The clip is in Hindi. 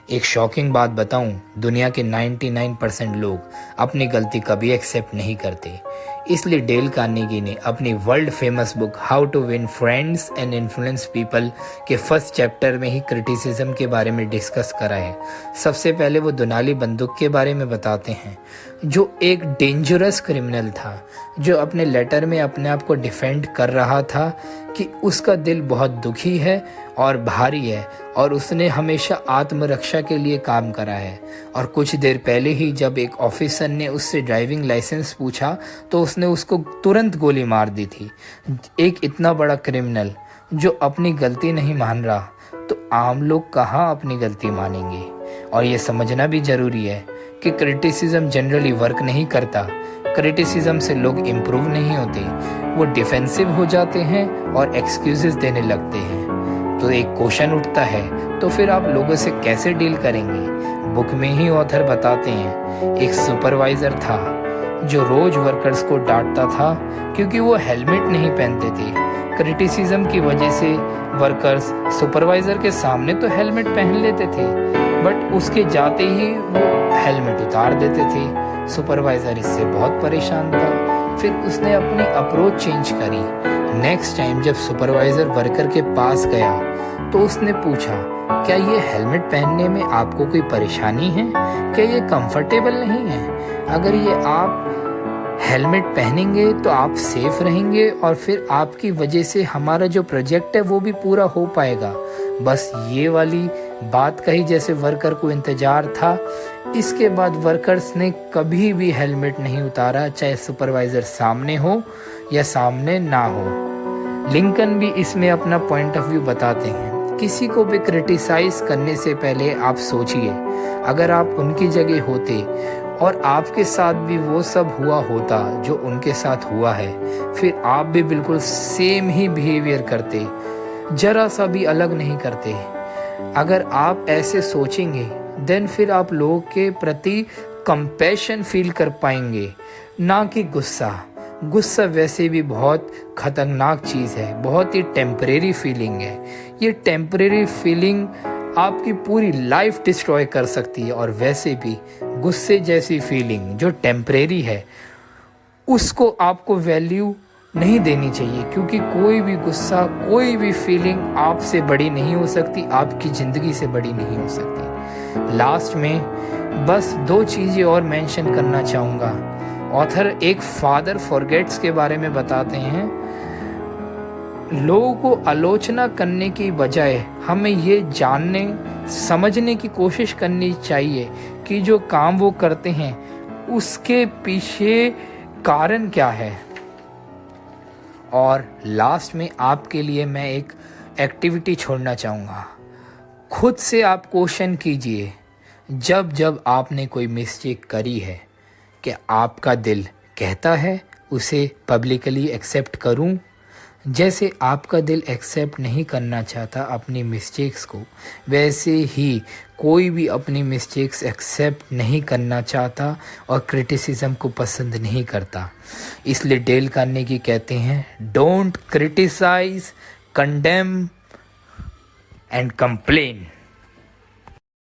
एक शॉकिंग बात बताऊं, दुनिया के 99% लोग अपनी गलती कभी एक्सेप्ट नहीं करते। इसलिए डेल कार्नेगी ने अपनी world famous book how to win friends and influence people के फर्स्ट चैप्टर में ही क्रिटिसिज्म के बारे में डिस्कस करा है। सबसे पहले वो दुनाली बंदूक के बारे में बताते हैं, जो एक डेंजरस क्रिमिनल था, जो अपने लेटर में अपने आप को डिफेंड कर रहा था कि उसका दिल बहुत दुखी है और भारी है और उसने हमेशा आत्मरक्षा के लिए काम करा है। और कुछ देर पहले ही जब एक ऑफिसर ने उससे ड्राइविंग लाइसेंस पूछा तो उसने उसको तुरंत गोली मार दी थी। एक इतना बड़ा क्रिमिनल जो अपनी गलती नहीं मान रहा, तो आम लोग कहाँ अपनी गलती मानेंगे। और ये समझना भी ज़रूरी है कि क्रिटिसिज्म जनरली वर्क नहीं करता। क्रिटिसिज्म से लोग इम्प्रूव नहीं होते, वो डिफेंसिव हो जाते हैं और एक्सक्यूजेस देने लगते हैं। तो एक क्वेश्चन उठता है, तो फिर आप लोगों से कैसे डील करेंगे। बुक में ही ऑथर बताते हैं, एक सुपरवाइज़र था जो रोज वर्कर्स को डांटता था क्योंकि वो हेलमेट नहीं पहनते थे। क्रिटिसिज्म की वजह से वर्कर्स सुपरवाइज़र के सामने तो हेलमेट पहन लेते थे, बट उसके जाते ही वो हेलमेट उतार देते थे। सुपरवाइज़र इससे बहुत परेशान था। फिर उसने अपनी अप्रोच चेंज करी। नेक्स्ट टाइम जब सुपरवाइज़र वर्कर के पास गया तो उसने पूछा, क्या ये हेलमेट पहनने में आपको कोई परेशानी है? क्या ये कंफर्टेबल नहीं है? अगर ये आप हेलमेट पहनेंगे तो आप सेफ रहेंगे और फिर आपकी वजह से हमारा जो प्रोजेक्ट है वो भी पूरा हो पाएगा। बस ये वाली बात कही जैसे वर्कर को इंतज़ार था। इसके बाद वर्कर्स ने कभी भी हेलमेट नहीं उतारा, चाहे सुपरवाइज़र सामने हो या सामने ना हो। लिंकन भी इसमें अपना पॉइंट ऑफ व्यू बताते हैं। किसी को भी क्रिटिसाइज करने से पहले आप सोचिए, अगर आप उनकी जगह होते और आपके साथ भी वो सब हुआ होता जो उनके साथ हुआ है, फिर आप भी बिल्कुल सेम ही बिहेवियर करते, जरा सा भी अलग नहीं करते। अगर आप ऐसे सोचेंगे देन फिर आप लोगों के प्रति कंपैशन फील कर पाएंगे, ना कि गुस्सा। गुस्सा वैसे भी बहुत ख़तरनाक चीज़ है, बहुत ही टेम्परेरी फीलिंग है। ये टेम्परेरी फीलिंग आपकी पूरी लाइफ डिस्ट्रॉय कर सकती है। और वैसे भी गुस्से जैसी फीलिंग जो टेम्परेरी है, उसको आपको वैल्यू नहीं देनी चाहिए, क्योंकि कोई भी गुस्सा, कोई भी फीलिंग आपसे बड़ी नहीं हो सकती, आपकी ज़िंदगी से बड़ी नहीं हो सकती। लास्ट में बस 2 चीज़ें और मेंशन करना चाहूँगा। ऑथर एक फादर फॉरगेट्स के बारे में बताते हैं, लोगों को आलोचना करने की बजाय हमें ये जानने समझने की कोशिश करनी चाहिए कि जो काम वो करते हैं उसके पीछे कारण क्या है। और लास्ट में आपके लिए मैं एक एक्टिविटी छोड़ना चाहूँगा। खुद से आप क्वेश्चन कीजिए, जब जब आपने कोई मिस्टेक करी है, क्या आपका दिल कहता है उसे पब्लिकली एक्सेप्ट करूं? जैसे आपका दिल एक्सेप्ट नहीं करना चाहता अपनी मिस्टेक्स को, वैसे ही कोई भी अपनी मिस्टेक्स एक्सेप्ट नहीं करना चाहता और क्रिटिसिज्म को पसंद नहीं करता। इसलिए डेल कार्नेगी कहते हैं, don't criticize, condemn and complain.